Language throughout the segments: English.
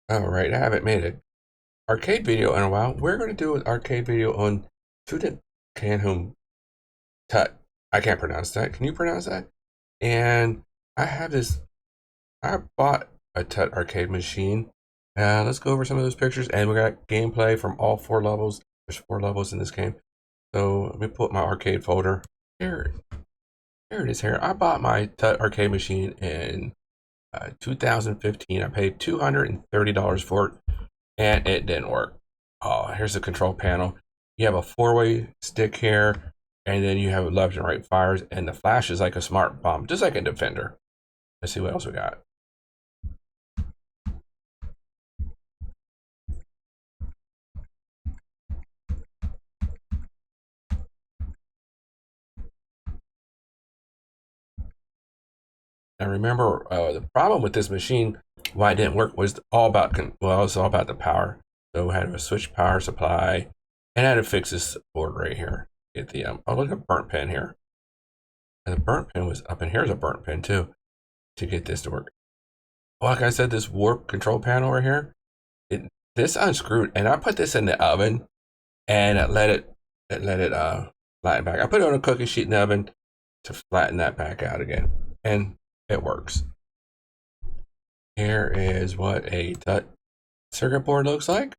All right, I haven't made an arcade video in a while. We're going to do an arcade video on Tutankham Tut. I can't pronounce that. Can you pronounce that? And I have this. I bought a Tut arcade machine. Let's go over some of those pictures, and we got gameplay from all four levels. There's four levels in this game. So let me pull up my arcade folder. Here it is. Here I bought my Tut arcade machine in 2015. I paid $230 for it, and it didn't work. Oh, here's the control panel. You have a four-way stick here, and then you have left and right fires, and the flash is like a smart bomb, just like a Defender. Let's see what else we got. And remember, the problem with this machine, why it didn't work, was all about well, it was all about the power. So I had to switch power supply, and I had to fix this board right here. Get the oh, look at burnt pin here. And the burnt pin was up in here's a burnt pin too to get this to work. Like I said, this warp control panel right here, this unscrewed, and I put this in the oven and it let it flatten back. I put it on a cookie sheet in the oven to flatten that back out again, and it works. Here is what a Tut circuit board looks like.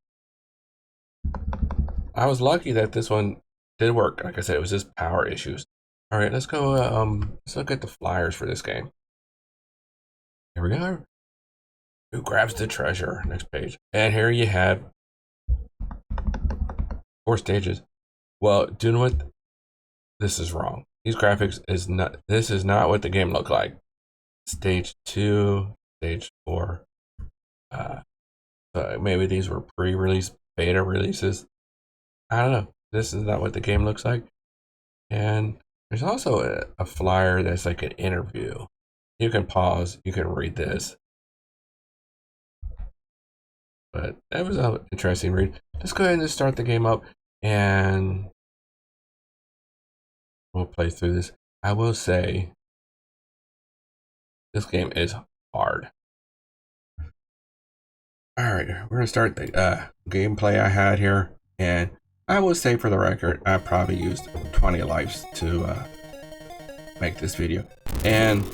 I was lucky that this one did work. Like I said, it was just power issues. All right, let's go. Let's look at the flyers for this game. Here we go. Who grabs the treasure? Next page. And here you have 4 stages. Well, do you know what? This is wrong. These graphics is not. This is not what the game looked like. Stage 2, stage 4. So maybe these were pre-release beta releases. I don't know. This is not what the game looks like. And there's also a flyer that's like an interview. You can pause. You can read this. But that was an interesting read. Let's go ahead and just start the game up, and we'll play through this. I will say this game is hard. All right, we're gonna start the gameplay I had here, and I will say for the record, I probably used 20 lives to make this video. And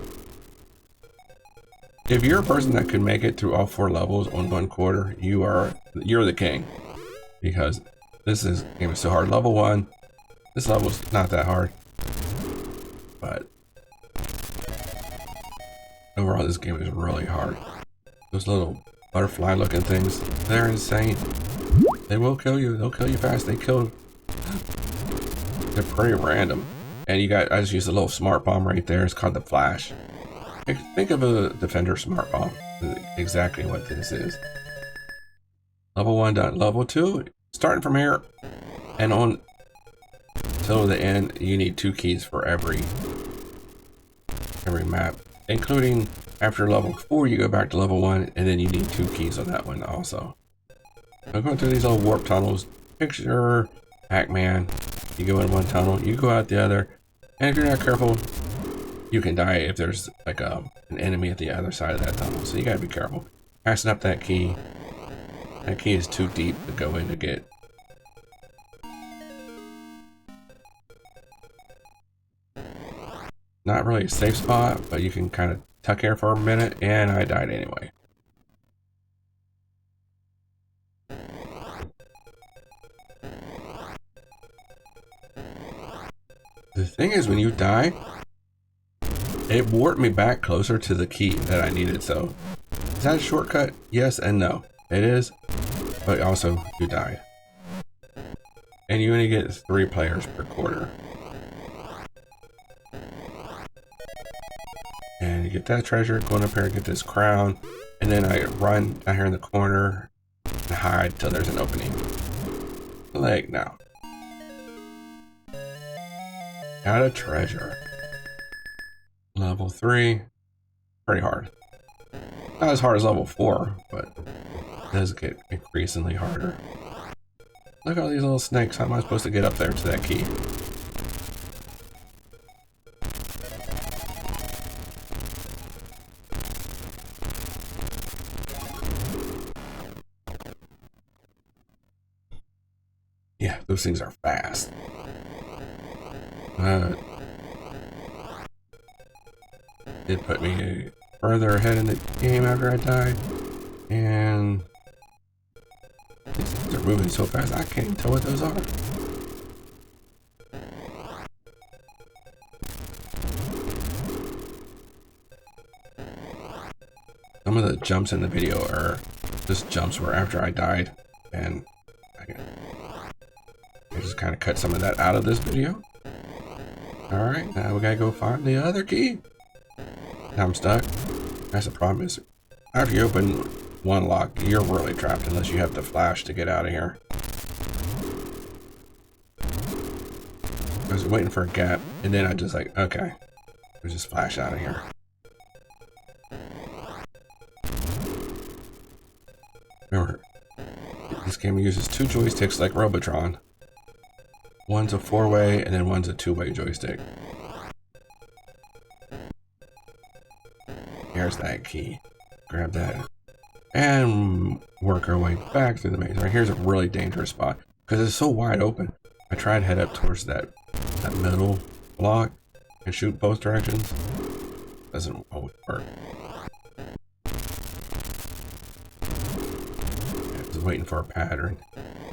if you're a person that can make it through all 4 levels on 1/4, you're the king, because this game is so hard. Level 1, this level's not that hard, but overall this game is really hard. Those little butterfly looking things, they're insane. They will kill you. They'll kill you fast. They're pretty random. And I just used a little smart bomb right there. It's called the flash. Think of a Defender smart bomb. Exactly what this is. Level 1 done. Level 2, starting from here and on till the end, you need 2 keys for every map, including after level 4, you go back to level 1, and then you need 2 keys on that one also. I'm going through these little warp tunnels. Picture Pac-Man. You go in one tunnel, you go out the other, and if you're not careful, you can die if there's like an enemy at the other side of that tunnel. So you gotta be careful. Passing up that key. That key is too deep to go in to get. Not really a safe spot, but you can kind of tuck here for a minute, and I died anyway. The thing is, when you die, it warped me back closer to the key that I needed. So, is that a shortcut? Yes and no. It is, but also you die. And you only get 3 players per quarter. And you get that treasure, going up here and get this crown. And then I run down here in the corner and hide till there's an opening. Like now. Got a treasure. Level 3. Pretty hard. Not as hard as level 4, but it does get increasingly harder. Look at all these little snakes. How am I supposed to get up there to that key? Yeah, those things are fast. It put me further ahead in the game after I died. And these things are moving so fast, I can't even tell what those are. Some of the jumps in the video are just jumps where after I died, and I just kind of cut some of that out of this video. Alright, now we gotta go find the other key. Now I'm stuck. That's the problem is, after you open one lock, you're really trapped unless you have to flash to get out of here. I was waiting for a gap, and then I just like, okay, we just flash out of here. Remember, this game uses 2 joysticks like Robotron. One's a 4-way, and then one's a 2-way joystick. Here's that key. Grab that. And work our way back through the maze. Right, here's a really dangerous spot, because it's so wide open. I tried to head up towards that middle block and shoot both directions. Doesn't always work. Waiting for a pattern.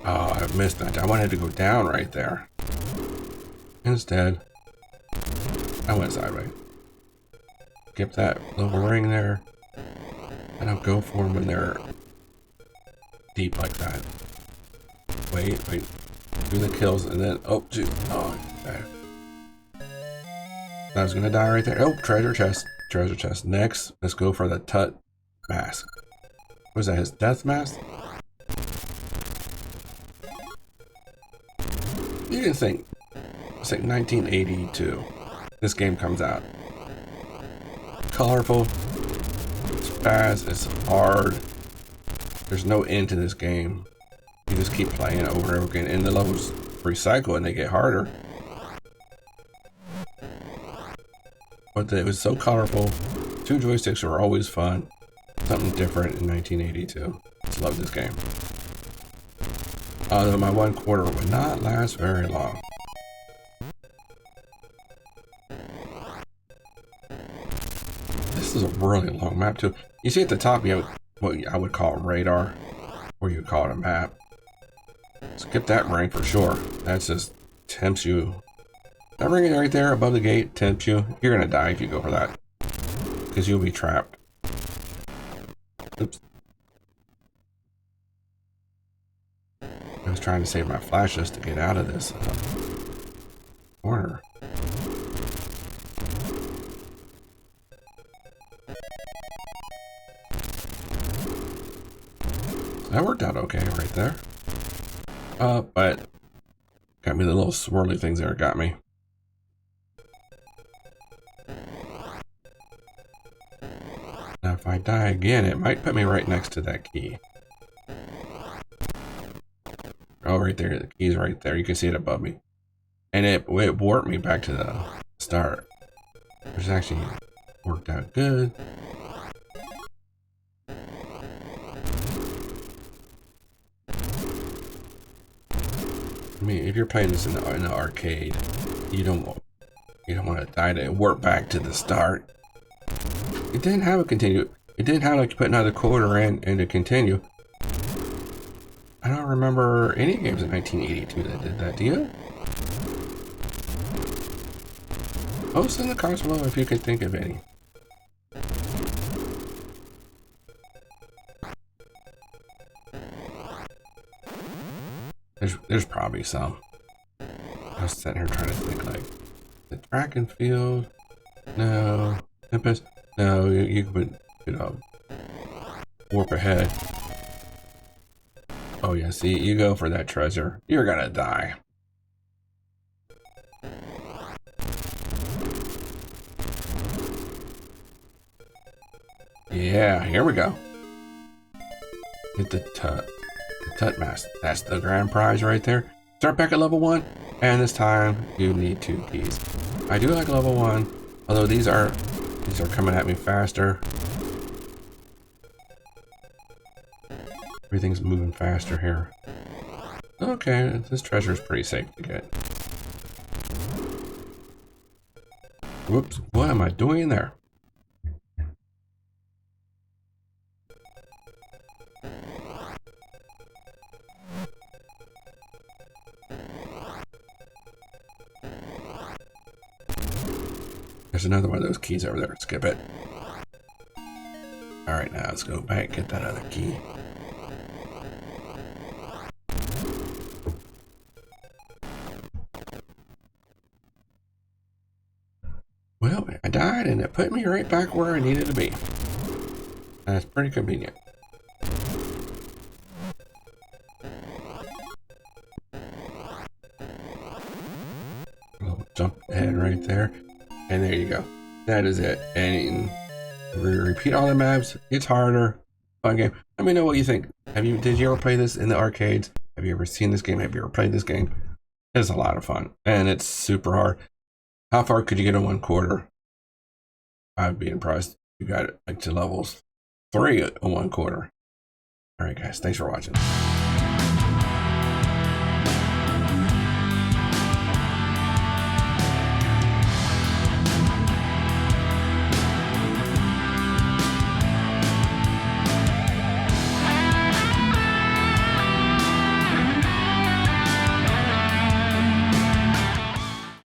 Oh, I missed that. I wanted to go down right there. Instead, I went sideways. Skip that little ring there. I don't go for them when they're deep like that. Wait. Do the kills and then, oh, shoot. Oh, okay. I was gonna die right there. Oh, treasure chest. Treasure chest. Next, let's go for the Tut mask. Was that his death mask? You can think, it's like 1982. This game comes out. Colorful, it's fast, it's hard. There's no end to this game. You just keep playing it over and over again, and the levels recycle and they get harder. But it was so colorful. 2 joysticks were always fun. Something different in 1982. Just love this game. Although my 1/4 would not last very long. This is a really long map too. You see at the top you have what I would call a radar, or you would call it a map. Skip that ring for sure. That just tempts you. That ring right there above the gate tempts you. You're gonna die if you go for that, because you'll be trapped. Oops. I was trying to save my flashes to get out of this corner. That worked out okay right there. But got me the little swirly things there, got me. Now if I die again, it might put me right next to that key. Oh, right there, the key's right there. You can see it above me. And it warped me back to the start, which actually worked out good. I mean, if you're playing this in the arcade, you don't want to die to warp back to the start. It didn't have a continue. It didn't have like put another quarter in and to continue. I don't remember any games in 1982 that did that, do you? Post in the comments below if you could think of any. There's probably some. I was sitting here trying to think like the track and field. No. Tempest. No, you could warp ahead. Oh yeah, see, you go for that treasure, you're gonna die. Yeah, here we go. Get the Tut mask. That's the grand prize right there. Start back at level 1, and this time you need 2 keys. I do like level 1, although these are coming at me faster. Everything's moving faster here. Okay, this treasure is pretty safe to get. Whoops, what am I doing in there? There's another one of those keys over there. Skip it. Alright, now let's go back, get that other key. Well, I died and it put me right back where I needed to be. That's pretty convenient. Jump ahead right there. And there you go. That is it. And we repeat all the maps. It's harder. Fun game. Let me know what you think. Did you ever play this in the arcades? Have you ever seen this game? Have you ever played this game? It's a lot of fun. And it's super hard. How far could you get in 1/4? I'd be impressed. You got it like to levels 3 on 1/4. Alright guys, thanks for watching.